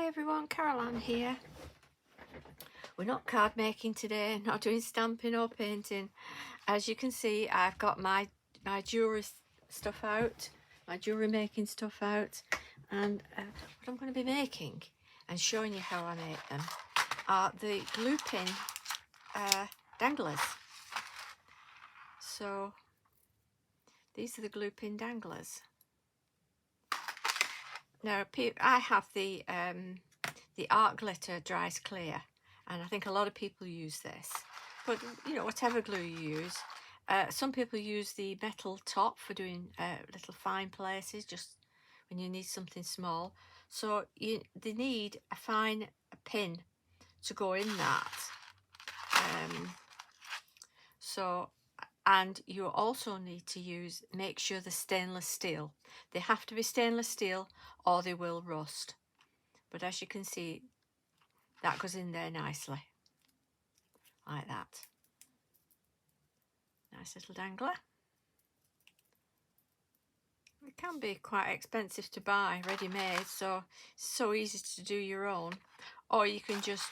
everyone, Caroline here. We're not card making today, not doing stamping or painting. As you can see, I've got my jewellery stuff out, my jewellery making stuff out, and what I'm going to be making and showing you how I make them are the glue pin danglers. So these are the glue pin danglers. Now I have the art glitter dries clear, and I think a lot of people use this, but you know, whatever glue you use. Some people use the metal top for doing little fine places, just when you need something small. So they need a fine pin to go in that. And you also need to make sure they're stainless steel. They have to be stainless steel or they will rust. But as you can see, that goes in there nicely, like that. Nice little dangler. It can be quite expensive to buy ready-made, so it's so easy to do your own. Or you can just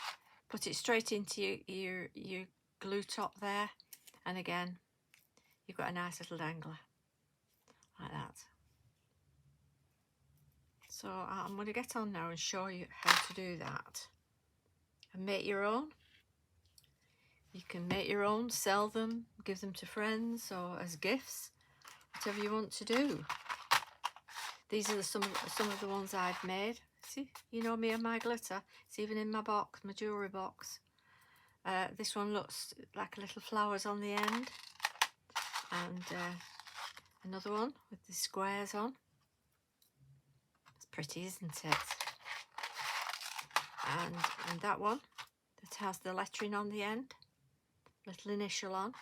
put it straight into your glue top there, and again, you've got a nice little dangler, like that. So I'm going to get on now and show you how to do that. And make your own. You can make your own, sell them, give them to friends or as gifts, whatever you want to do. These are some of the ones I've made. See, you know me and my glitter. It's even in my box, my jewellery box. This one looks like little flowers on the end. And another one with the squares on. It's pretty, isn't it? And that one that has the lettering on the end, little initial on.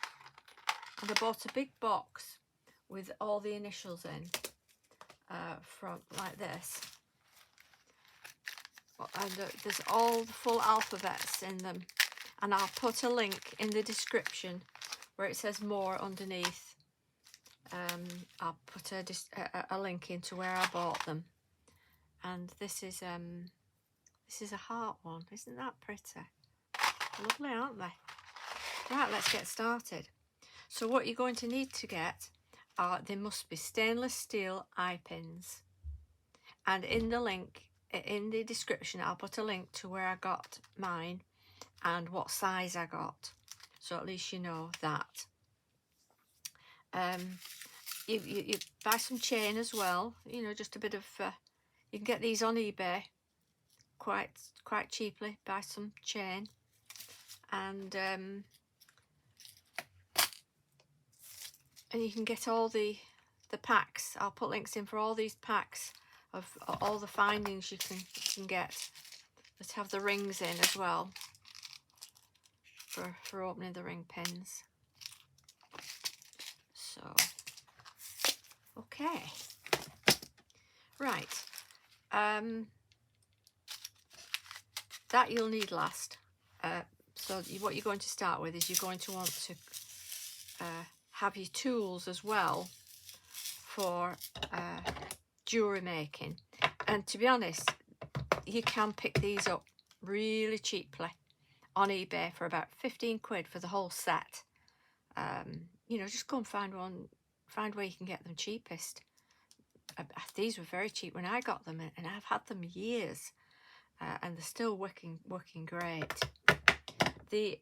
And I bought a big box with all the initials in, from like this. And there's all the full alphabets in them. And I'll put a link in the description where it says more underneath. I'll put a link into where I bought them. And this is a heart one. Isn't that pretty? Lovely, aren't they? Right, let's get started. So what you're going to need to get are, they must be stainless steel eye pins. And in the link, in the description, I'll put a link to where I got mine and what size I got. So at least you know that. You buy some chain as well, you know, just a bit of, you can get these on eBay quite cheaply. Buy some chain, and you can get all the packs. I'll put links in for all these packs of all the findings you can get that have the rings in as well, for opening the ring pins. So okay, right, that you'll need last. So what you're going to start with is you're going to want to have your tools as well for jewellery making. And to be honest, you can pick these up really cheaply on eBay for about 15 quid for the whole set. You know, just go and find where you can get them cheapest. These were very cheap when I got them, and I've had them years, and they're still working great. The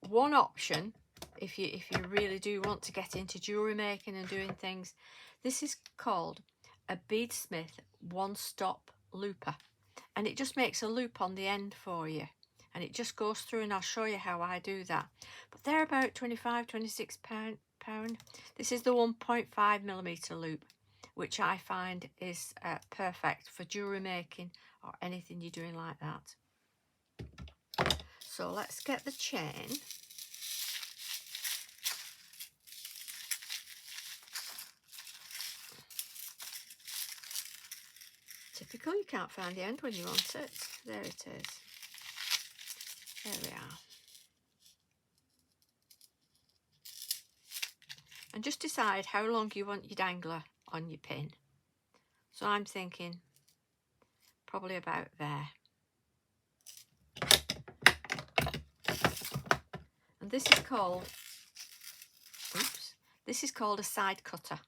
one option, if you really do want to get into jewellery making and doing things, this is called a Beadsmith one-stop looper, and it just makes a loop on the end for you, and it just goes through, and I'll show you how I do that. But they're about 25-26 pound. This is the 1.5mm loop, which I find is perfect for jewellery making or anything you're doing like that. So let's get the chain. Typical, you can't find the end when you want it. There it is. There we are. And just decide how long you want your dangler on your pin. So I'm thinking probably about there. And this is called, oops, this is called a side cutter.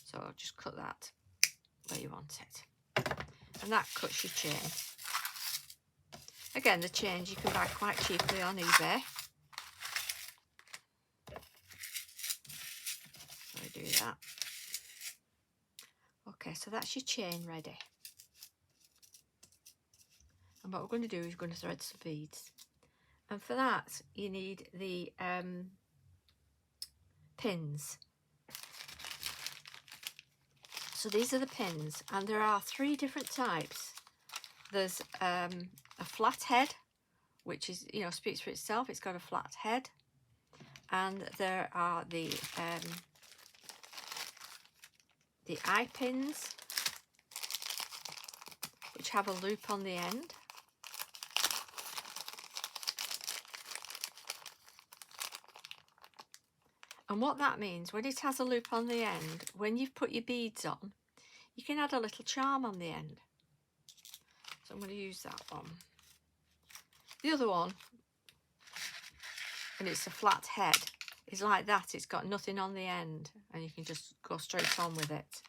So I'll just cut that where you want it. And that cuts your chain. Again, the chains you can buy quite cheaply on eBay. So I do that. Okay, so that's your chain ready. And what we're going to do is we're going to thread some beads. And for that, you need the pins. So these are the pins, and there are 3 different types. There's a flat head, which is, you know, speaks for itself. It's got a flat head. And there are the eye pins, which have a loop on the end. And what that means, when it has a loop on the end, when you've put your beads on, you can add a little charm on the end. So I'm going to use that one. The other one, and it's a flat head, is like that. It's got nothing on the end, and you can just go straight on with it.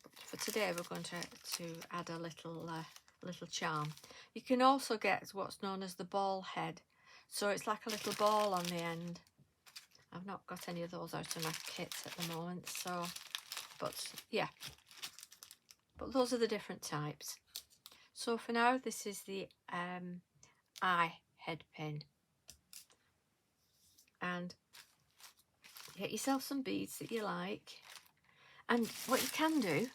But for today, we're going to add a little charm. You can also get what's known as the ball head. So it's like a little ball on the end. I've not got any of those out of my kit at the moment, so, but yeah. But those are the different types. So for now, this is the eye head pin. And get yourself some beads that you like. And what you can do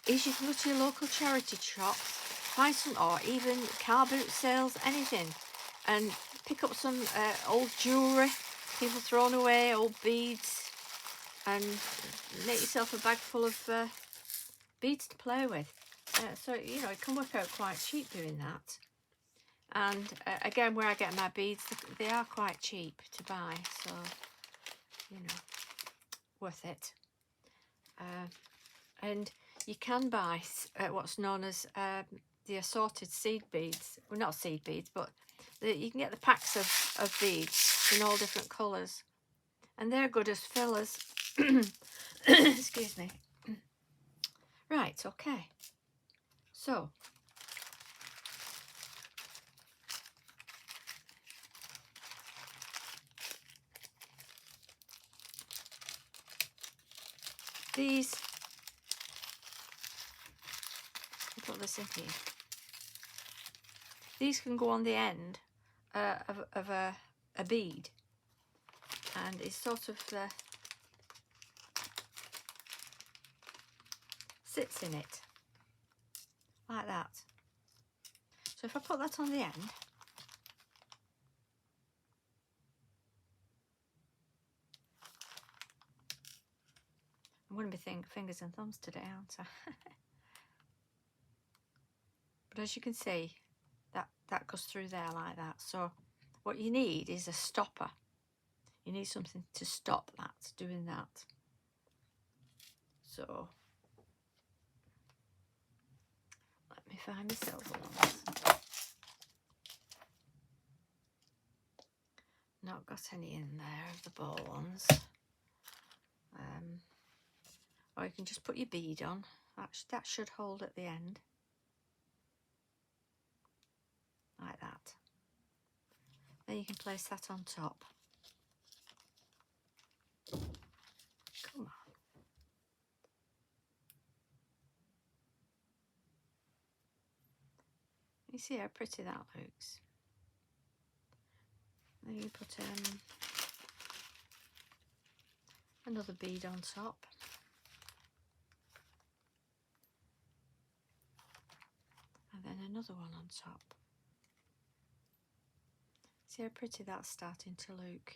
is you can go to your local charity shops, find some, or even car boot sales, anything, and pick up some old jewellery, people thrown away, old beads, and make yourself a bag full of beads to play with. So, you know, it can work out quite cheap doing that. And again, where I get my beads, they are quite cheap to buy, so, you know, worth it. And you can buy what's known as the assorted seed beads. Well, not seed beads, but you can get the packs of beads in all different colours, and they're good as fillers. Excuse me. Right, okay. So these, I'll put this in here. These can go on the end of a bead, and it sort of sits in it like that. So if I put that on the end, I'm going to be thinking fingers and thumbs today, aren't I? But as you can see, that goes through there like that. So what you need is a stopper. You need something to stop that, doing that. So let me find myself one. Not got any in there of the ball ones. Or you can just put your bead on. That should hold at the end. Like that. Then you can place that on top. Come on. You see how pretty that looks. Then you put another bead on top. And then another one on top. See how pretty that's starting to look.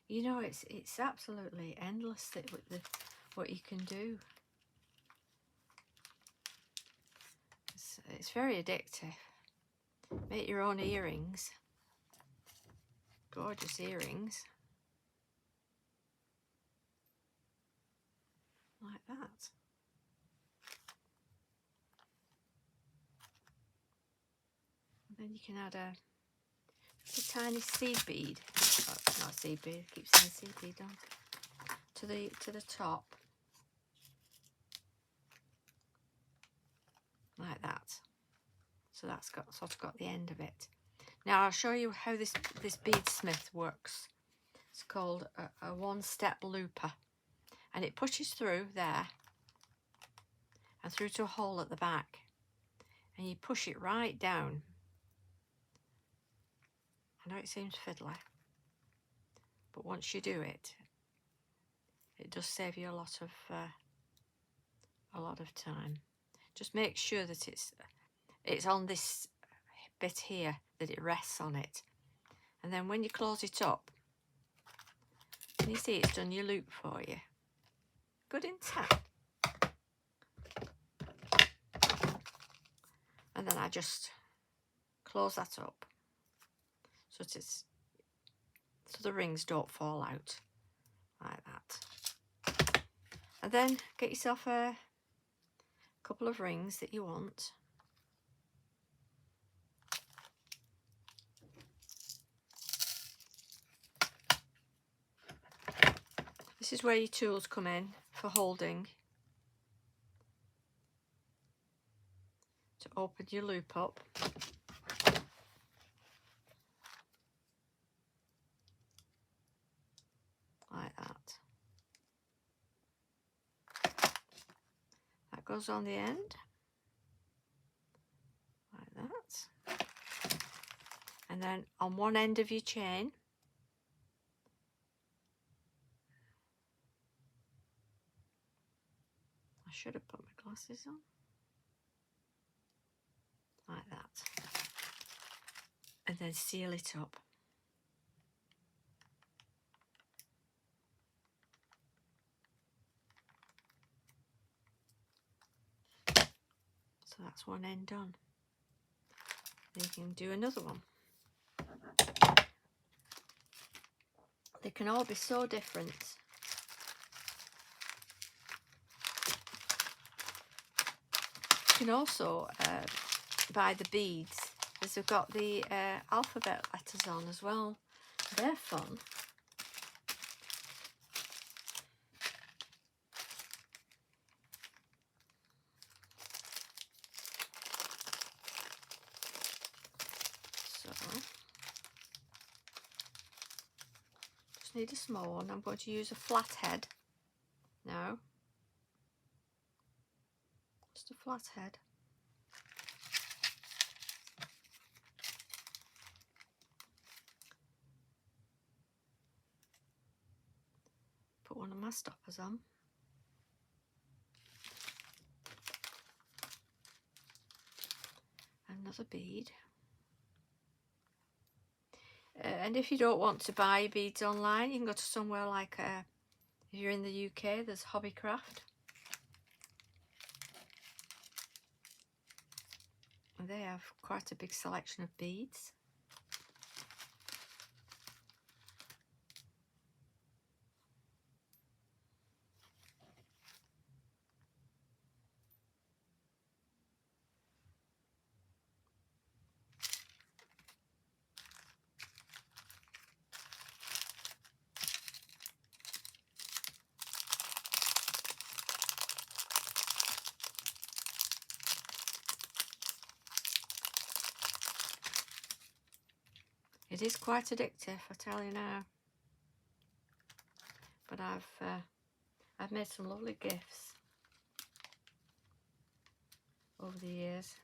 You know, it's absolutely endless what you can do. It's very addictive. Make your own earrings. Gorgeous earrings. Like that. Then you can add a tiny seed bead. Oh, not seed bead. I keep saying seed bead, don't I? To the top, like that. So that's sort of got the end of it. Now I'll show you how this beadsmith works. It's called a one-step looper, and it pushes through there and through to a hole at the back, and you push it right down. I know it seems fiddly, but once you do it, it does save you a lot of time. Just make sure that it's on this bit here, that it rests on it, and then when you close it up, you see it's done your loop for you. Good intent. And then I just close that up so the rings don't fall out like that. And then get yourself a couple of rings that you want. This is where your tools come in for holding, to open your loop up. Like that. That goes on the end. Like that. And then on one end of your chain, I should have put my glasses on. Like that. And then seal it up. So that's one end done. Then you can do another one. They can all be so different. You can also buy the beads, as they've got the alphabet letters on as well. They're fun. So just need a small one. I'm going to use a flat head now. Just a flat head. Put one of my stoppers on. Another bead. And if you don't want to buy beads online, you can go to somewhere like, if you're in the UK, there's Hobbycraft. And they have quite a big selection of beads. It is quite addictive, I tell you now. But I've made some lovely gifts over the years,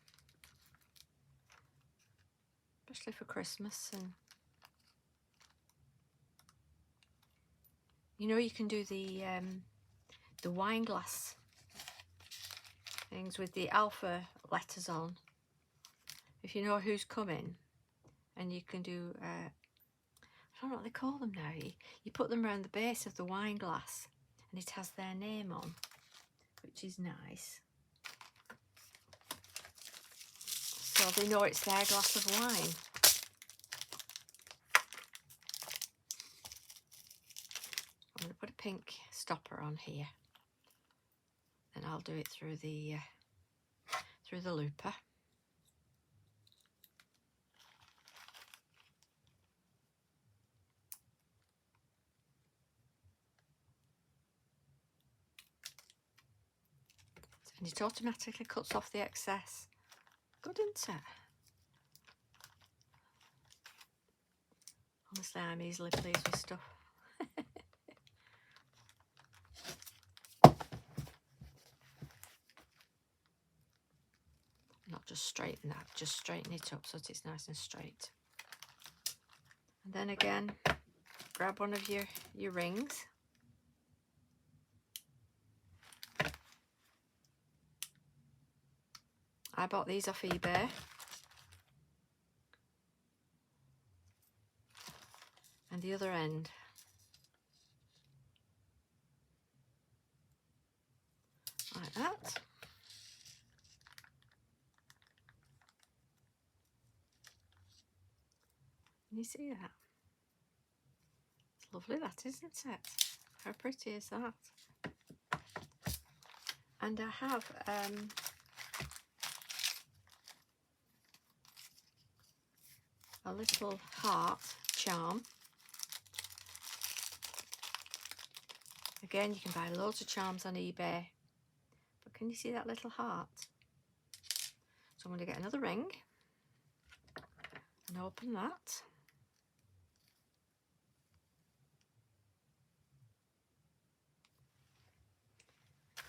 especially for Christmas. And you know, you can do the wine glass things with the alpha letters on. If you know who's coming, and you can do, I don't know what they call them now. You put them around the base of the wine glass, and it has their name on, which is nice. So they know it's their glass of wine. I'm going to put a pink stopper on here, and I'll do it through the looper. and it automatically cuts off the excess. Good, isn't it? Honestly, I'm easily pleased with stuff. Not just straighten that, just straighten it up so that it's nice and straight. And then again, grab one of your rings. I bought these off eBay. And the other end. Like that. Can you see that? It's lovely, that, isn't it? How pretty is that? And I have a little heart charm. Again, you can buy loads of charms on eBay. But can you see that little heart? So I'm going to get another ring and open that.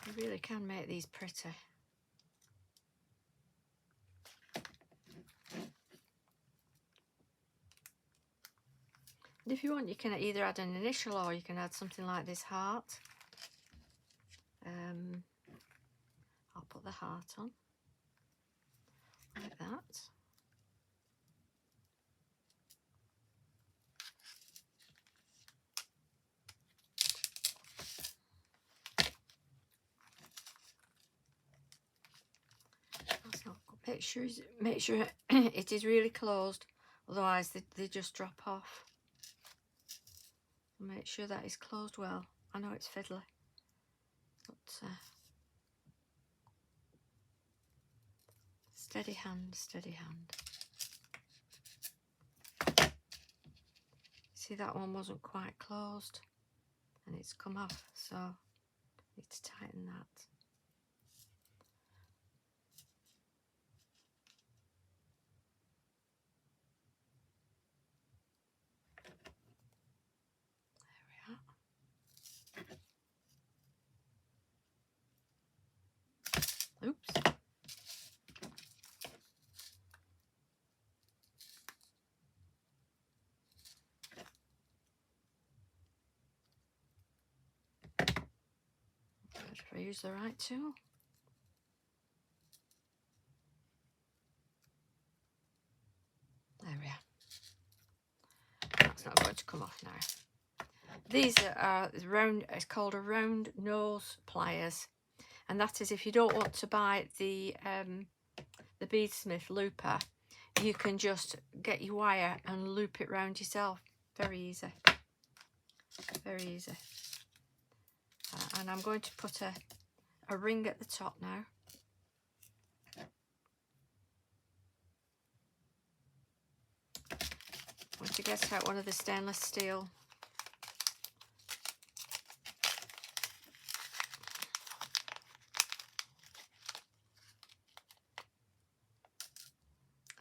You really can make these pretty. And if you want, you can either add an initial or you can add something like this heart. I'll put the heart on like that. That's not good. Make sure it is really closed, otherwise they just drop off. Make sure that is closed well. I know it's fiddly, but steady hand, steady hand. See, that one wasn't quite closed and it's come off, so I need to tighten that. Oops. If I use the right tool. There we are. That's not going to come off now. These are round, it's called a round nose pliers. And that is if you don't want to buy the beadsmith looper, you can just get your wire and loop it round yourself. Very easy. Very easy. And I'm going to put a ring at the top now. Once you get out one of the stainless steel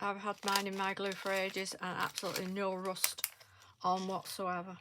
I've had mine in my glue for ages and absolutely no rust on whatsoever.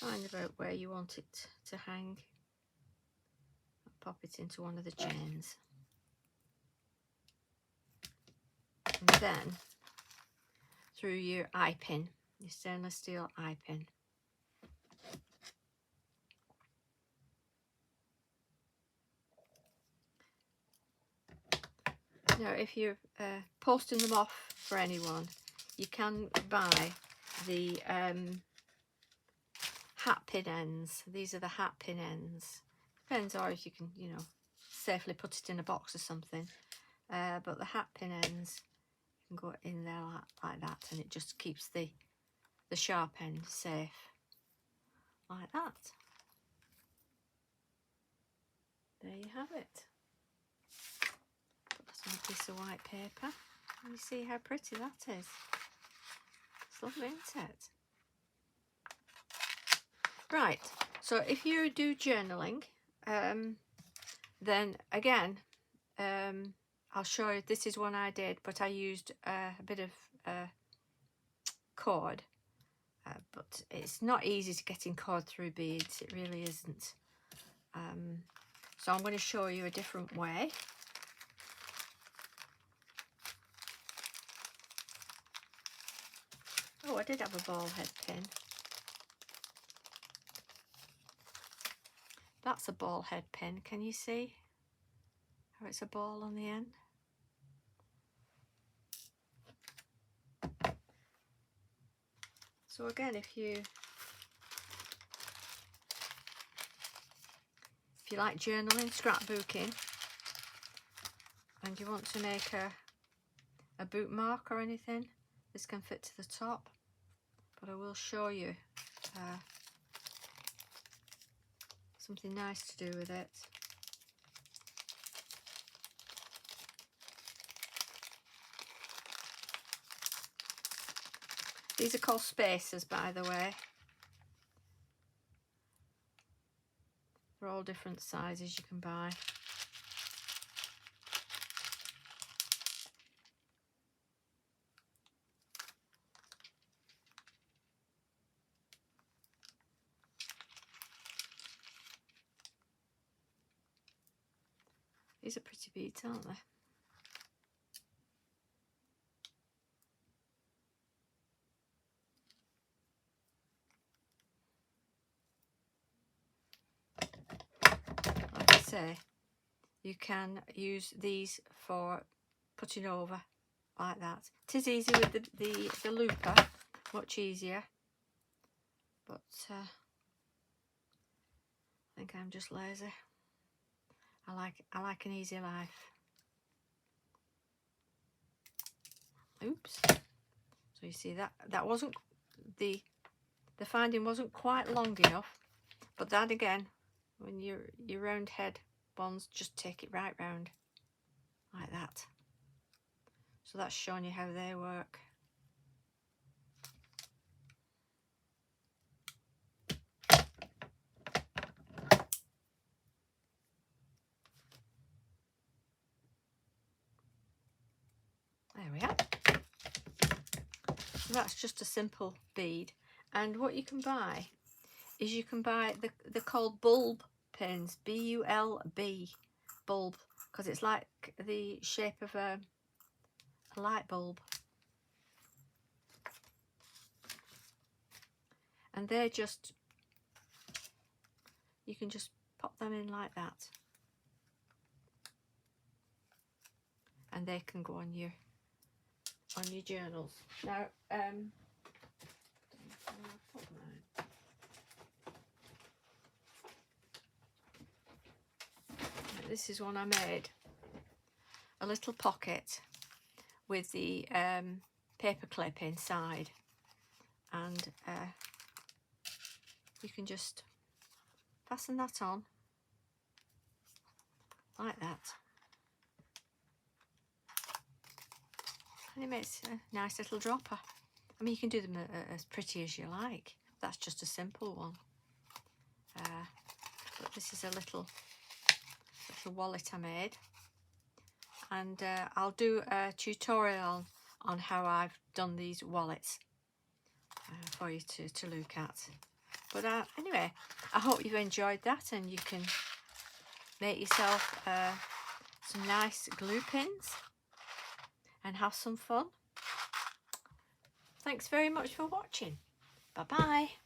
Find about where you want it to hang. Pop it into one of the chains. And then through your eye pin, your stainless steel eye pin. Now if you're posting them off for anyone, you can buy the hat pin ends. These are the hat pin ends. Depends on if you can, you know, safely put it in a box or something. But the hat pin ends can go in there like that, and it just keeps the sharp end safe, like that. There you have it. Put that on a piece of white paper, and you see how pretty that is. It's lovely, isn't it? Right, so if you do journaling, then again, I'll show you. This is one I did, but I used a bit of cord, but it's not easy to get in cord through beads. It really isn't. So I'm going to show you a different way. Oh, I did have a ball head pin. That's a ball head pin. Can you see how it's a ball on the end? So again, if you like journaling, scrapbooking, and you want to make a bookmark or anything, this can fit to the top. But I will show you something nice to do with it. These are called spacers, by the way. They're all different sizes you can buy. These are pretty beads, aren't they? Like I say, you can use these for putting over like that. It is easy with the looper, much easier. But I think I'm just lazy. I like an easy life. Oops. So you see that wasn't the finding wasn't quite long enough, but that again, when your round head ones, just take it right round like that. So that's showing you how they work. There we are. So that's just a simple bead. And what you can buy is you can buy they're called bulb pins, B-U-L-B, bulb, because it's like the shape of a light bulb. And they're just, you can just pop them in like that, and they can go on your journals. Now, this is one I made, a little pocket with the paper clip inside, and you can just fasten that on like that, and it makes a nice little dropper. I mean, you can do them as pretty as you like. That's just a simple one. But this is a little wallet I made, and I'll do a tutorial on how I've done these wallets for you to look at. But anyway, I hope you've enjoyed that, and you can make yourself some nice glue pins and have some fun. Thanks very much for watching. Bye bye.